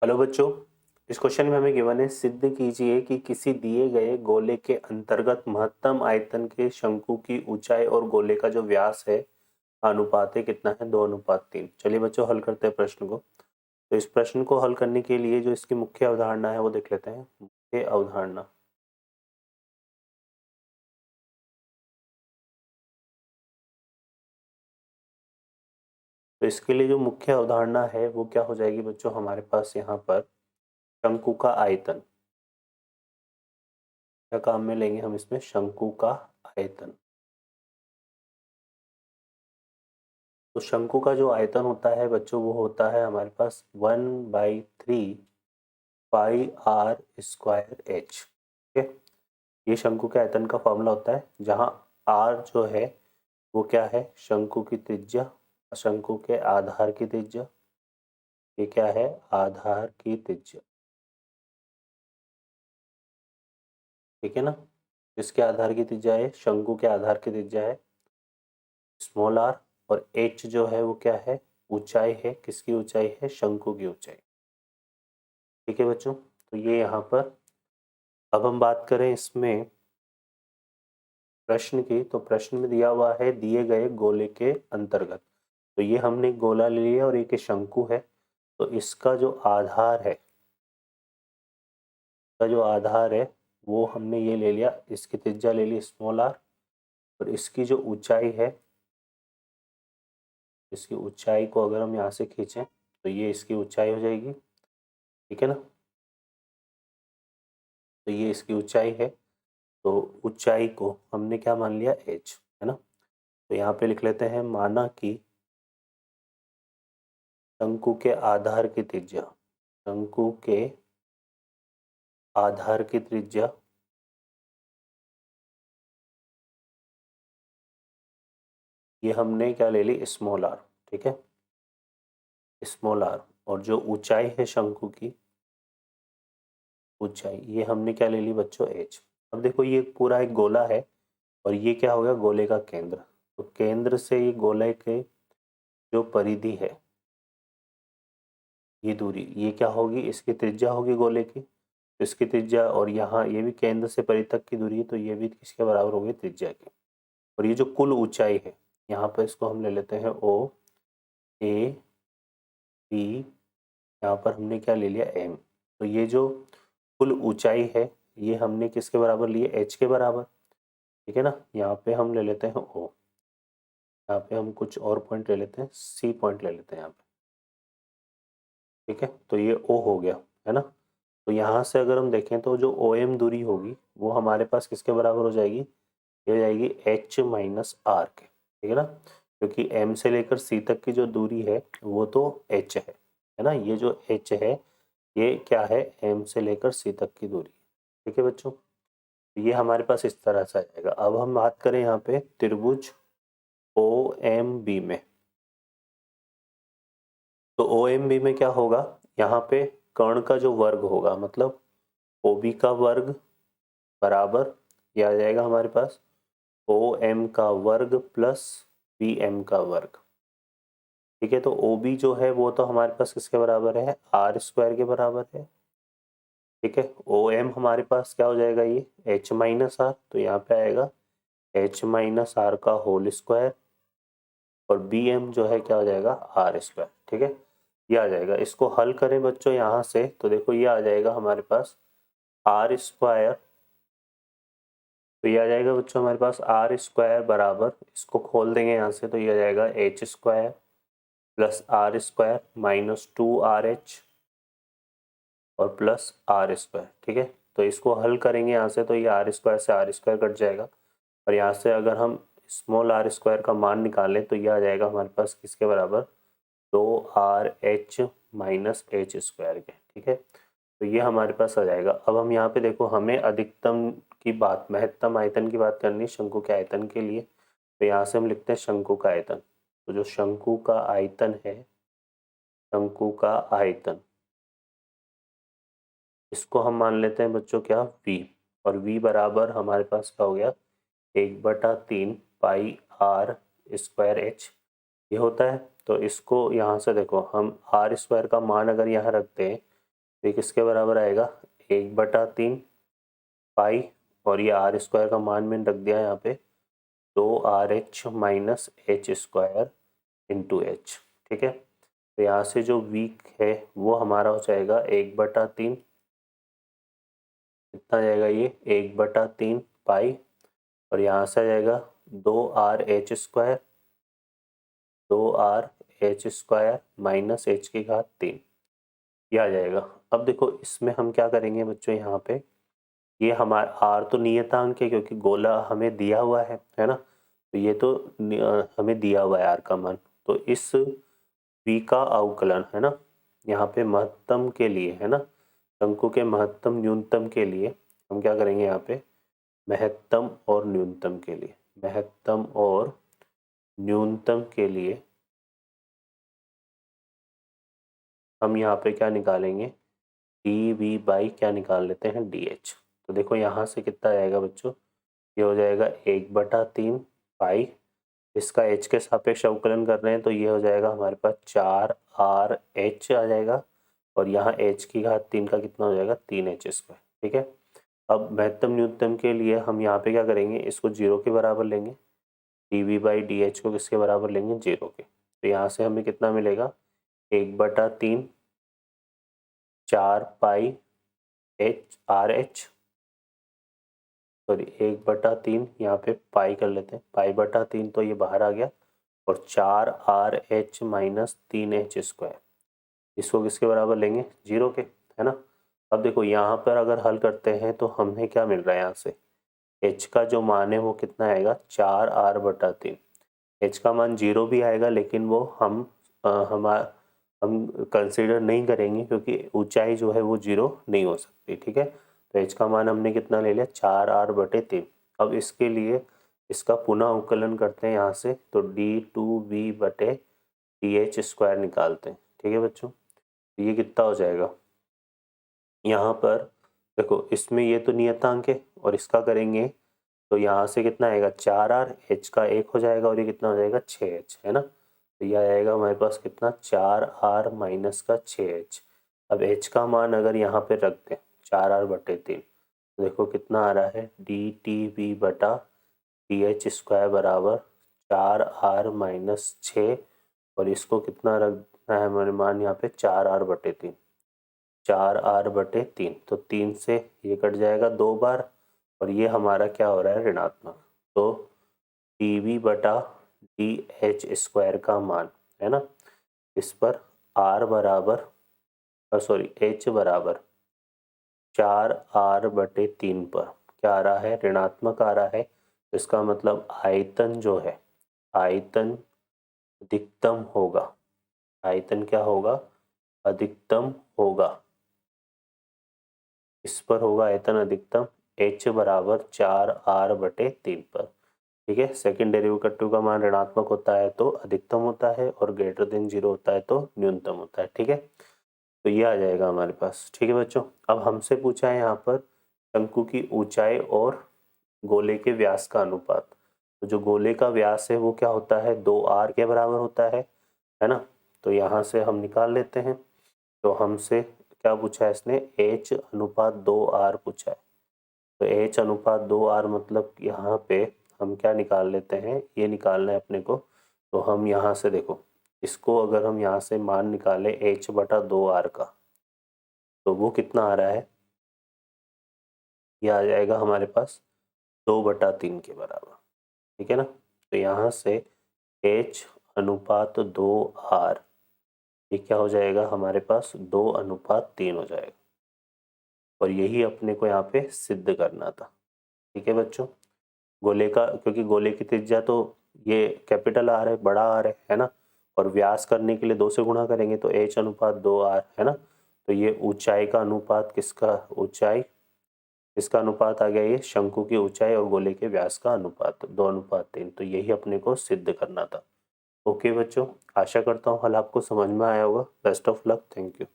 Hello बच्चों, इस question में हमें गिवन है सिद्ध कीजिए कि किसी दिए गए गोले के अंतर्गत महत्तम आयतन के शंकु की ऊंचाई और गोले का जो व्यास है अनुपात है कितना है 2:3। चलिए बच्चों हल करते हैं प्रश्न को। तो इस प्रश्न को हल करने के लिए जो इसकी मुख्य अवधारणा है वो देख लेते हैं। मुख्य अवधारणा, तो इसके लिए जो मुख्य अवधारणा है वो क्या हो जाएगी बच्चों, हमारे पास यहाँ पर शंकु का आयतन। क्या काम में लेंगे हम इसमें, शंकु का आयतन। तो शंकु का जो आयतन होता है बच्चों वो होता है हमारे पास 1/3 पाई आर स्क्वायर एच। ठीक है, ये शंकु के आयतन का फॉर्मूला होता है, जहाँ आर जो है वो क्या है, शंकु की त्रिज्या, शंकु के आधार की त्रिज्या। ये क्या है, आधार की त्रिज्या। ठीक है ना, इसके आधार की त्रिज्या है, शंकु के आधार की त्रिज्या है स्मॉल आर। और एच जो है वो क्या है, ऊंचाई है, किसकी ऊंचाई है, शंकु की ऊंचाई। ठीक है बच्चों, तो ये यहाँ पर अब हम बात करें इसमें प्रश्न की, तो प्रश्न में दिया हुआ है दिए गए गोले के अंतर्गत। तो ये हमने एक गोला ले लिया और एक शंकु है, तो इसका जो आधार है, इसका जो आधार है वो हमने ये ले लिया, इसकी त्रिज्या ले ली स्मॉल आर। और इसकी जो ऊंचाई है, इसकी ऊंचाई को अगर हम यहाँ से खींचें तो ये इसकी ऊंचाई हो जाएगी। ठीक है ना, तो ये इसकी ऊंचाई है। तो ऊंचाई को हमने क्या मान लिया, एच, है ना। तो यहाँ पे लिख लेते हैं, माना कि शंकु के आधार की त्रिज्या, शंकु के आधार की त्रिज्या ये हमने क्या ले ली, स्मॉल आर। ठीक है, स्मॉल आर। और जो ऊंचाई है शंकु की ऊंचाई, ये हमने क्या ले ली बच्चों, एच। अब देखो ये पूरा एक गोला है और ये क्या होगा, गोले का केंद्र। तो केंद्र से ये गोले के जो परिधि है, ये दूरी, ये क्या होगी, इसकी त्रिज्या होगी गोले की। तो इसकी त्रिज्या, और यहाँ ये भी केंद्र से परिधि तक की दूरी है, तो ये भी किसके बराबर होगी, त्रिज्या की। और ये जो कुल ऊंचाई है, यहाँ पर इसको हम ले लेते हैं ओ, ए, बी, यहाँ पर हमने क्या ले लिया, एम। तो ये जो कुल ऊंचाई है ये हमने किसके बराबर लिए, एच के बराबर। ठीक है ना, यहाँ पे हम ले लेते हैं ओ, यहाँ पे हम कुछ और पॉइंट ले लेते हैं, सी पॉइंट ले लेते हैं यहाँ पे। ठीक है, तो ये ओ हो गया, है ना। तो यहाँ से अगर हम देखें तो जो ओ एम दूरी होगी वो हमारे पास किसके बराबर हो जाएगी, ये हो जाएगी एच माइनस आर के। ठीक है ना, क्योंकि एम से लेकर सी तक की जो दूरी है वो तो एच है ना। ये जो एच है ये क्या है, एम से लेकर सी तक की दूरी। ठीक है बच्चों, तो ये हमारे पास इस तरह से आ जाएगा। अब हम बात करें यहाँ पे त्रिभुज ओ एम बी में, तो ओ एम बी में क्या होगा, यहाँ पे कर्ण का जो वर्ग होगा, मतलब ओ बी का वर्ग बराबर, ये आ जाएगा हमारे पास ओ एम का वर्ग प्लस बी एम का वर्ग। ठीक है, तो ओ बी जो है वो तो हमारे पास किसके बराबर है, आर स्क्वायर के बराबर है। ठीक है, ओ एम हमारे पास क्या हो जाएगा, ये एच माइनस आर, तो यहाँ पे आएगा एच माइनस आर का होल स्क्वायर। और बी एम जो है क्या हो जाएगा, आर स्क्वायर। ठीक है, ये आ जाएगा। इसको हल करें बच्चों यहाँ से, तो देखो ये आ जाएगा हमारे पास आर स्क्वायर। तो ये आ जाएगा बच्चों हमारे पास आर स्क्वायर बराबर, इसको खोल देंगे यहाँ से, तो ये आ जाएगा H square plus R square minus 2RH और प्लस आर स्क्वायर। ठीक है, तो इसको हल करेंगे यहाँ से, तो ये आर स्क्वायर से आर स्क्वायर कट जाएगा। और यहाँ से अगर हम स्मॉल आर स्क्वायर का मान निकालें तो ये आ जाएगा हमारे पास किसके बराबर, 2RH माइनस एच स्क्वायर के। ठीक है, तो ये हमारे पास आ जाएगा। अब हम यहाँ पे देखो, हमें अधिकतम की बात, महत्तम आयतन की बात करनी है शंकु के आयतन के लिए। तो यहाँ से हम लिखते हैं शंकु का आयतन। तो जो शंकु का आयतन है, शंकु का आयतन, इसको हम मान लेते हैं बच्चों क्या, v। और v बराबर हमारे पास क्या हो गया, 1/3 पाई आर स्क्वायर एच, ये होता है। तो इसको यहाँ से देखो, हम आर स्क्वायर का मान अगर यहाँ रखते हैं ये किसके बराबर आएगा 1/3 पाई, और ये आर स्क्वायर का मान मैंने रख दिया यहाँ पे 2RH minus H square into H. ठीक है, तो यहाँ से जो वीक है वो हमारा हो जाएगा 1/3, कितना आ जाएगा ये 1/3 पाई, और यहाँ से आ जाएगा 2RH square, 2RH square minus H की घात 3, ये आ जाएगा। अब देखो इसमें हम क्या करेंगे बच्चों, यहाँ पे ये हमारा आर तो नियतांक है क्योंकि गोला हमें दिया हुआ है ना, तो ये तो हमें दिया हुआ है आर का मान, तो इस वी का अवकलन है ना, यहाँ पे महत्तम के लिए है ना, शंकु के महत्तम न्यूनतम के लिए हम क्या करेंगे, यहाँ पे महत्तम और न्यूनतम के लिए, महत्तम और न्यूनतम के लिए हम यहाँ पे क्या निकालेंगे, डी वी बाई क्या निकाल लेते हैं डी एच। तो देखो यहाँ से कितना आएगा बच्चों, ये हो जाएगा 1/3 पाई, इसका एच के सापेक्ष अवकलन कर रहे हैं तो ये हो जाएगा हमारे पास 4RH आ जाएगा, और यहाँ h की घात 3 का कितना हो जाएगा 3H स्क्वायर। ठीक है, अब महत्तम न्यूनतम के लिए हम यहाँ पे क्या करेंगे, इसको 0 के बराबर लेंगे, D V by D H को किसके बराबर लेंगे 0 के, तो यहाँ से हमें कितना मिलेगा 1/3 4 पाई एच आर एच, सॉरी 1/3 यहाँ पे पाई कर लेते हैं, पाई/3 तो ये बाहर आ गया, और 4RH माइनस 3H स्क्वायर, इसको किसके बराबर लेंगे 0 के, है ना। अब देखो यहाँ पर अगर हल करते हैं तो हमें क्या मिल रहा है, यहाँ से h का जो मान है वो कितना आएगा 4R/3, h का मान 0 भी आएगा लेकिन वो हम कंसिडर नहीं करेंगे क्योंकि ऊंचाई जो है वो 0 नहीं हो सकती। ठीक है, तो h का मान हमने कितना ले लिया 4R/3। अब इसके लिए इसका पुनः अवकलन करते हैं यहाँ से, तो d2v/dh स्क्वायर निकालते हैं। ठीक है बच्चों, तो ये कितना हो जाएगा, यहाँ पर देखो इसमें ये तो नियतांक है और इसका करेंगे तो यहाँ से कितना आएगा 4R, h का 1 हो जाएगा और ये कितना हो जाएगा 6h, है ना। तो यह आएगा हमारे पास कितना 4R माइनस का 6h। अब h का मान अगर यहाँ पे रख दें 4R/3, तो देखो कितना आ रहा है dTV/dh स्क्वायर बराबर 4R माइनस 6, और इसको कितना रखना है हमारे मान यहाँ पे 4R/3, 4R/3, तो 3 से ये कट जाएगा 2 बार, और ये हमारा क्या हो रहा है ऋणात्मक, तो dV/dh स्क्वायर का मान है ना, इस पर r बराबर h बराबर 4R/3 पर क्या आ रहा है ऋणात्मक आ रहा है, तो इसका मतलब आयतन जो है, आयतन अधिकतम होगा, आयतन क्या होगा अधिकतम होगा, इस पर होगा आयतन अधिकतम h बराबर 4R/3 पर। ठीक है, सेकंड डेरिवेटिव का मान ऋणात्मक होता है तो अधिकतम होता है और ग्रेटर देन 0 होता है तो न्यूनतम होता है। ठीक है, तो ये आ जाएगा हमारे पास। ठीक है बच्चों, अब हमसे पूछा है यहाँ पर शंकु की ऊंचाई और गोले के व्यास का अनुपात, तो जो गोले का व्यास है वो क्या होता है 2R के बराबर होता है ना, तो यहाँ से हम निकाल लेते हैं। तो हमसे क्या पूछा है इसने H/2R पूछा है, तो H/2R मतलब यहाँ पे हम क्या निकाल लेते हैं, ये निकालना है अपने को, तो हम यहाँ से देखो इसको अगर हम यहाँ से मान निकालें H/2R का, तो वो कितना आ रहा है, ये आ जाएगा हमारे पास 2/3 के बराबर। ठीक है ना, तो यहाँ से H/2R ये क्या हो जाएगा हमारे पास 2/3 हो जाएगा, और यही अपने को यहाँ पे सिद्ध करना था। ठीक है बच्चों, गोले का, क्योंकि गोले की त्रिज्या तो ये कैपिटल आर है, बड़ा आर है ना, और व्यास करने के लिए 2 से गुणा करेंगे तो H/2R है ना, तो ये ऊंचाई का अनुपात किसका, ऊंचाई इसका अनुपात आ गया ये शंकु की ऊंचाई और गोले के व्यास का अनुपात 2/3, तो यही अपने को सिद्ध करना था। ओके बच्चों, आशा करता हूँ हल आपको समझ में आया होगा। Best of luck, thank you.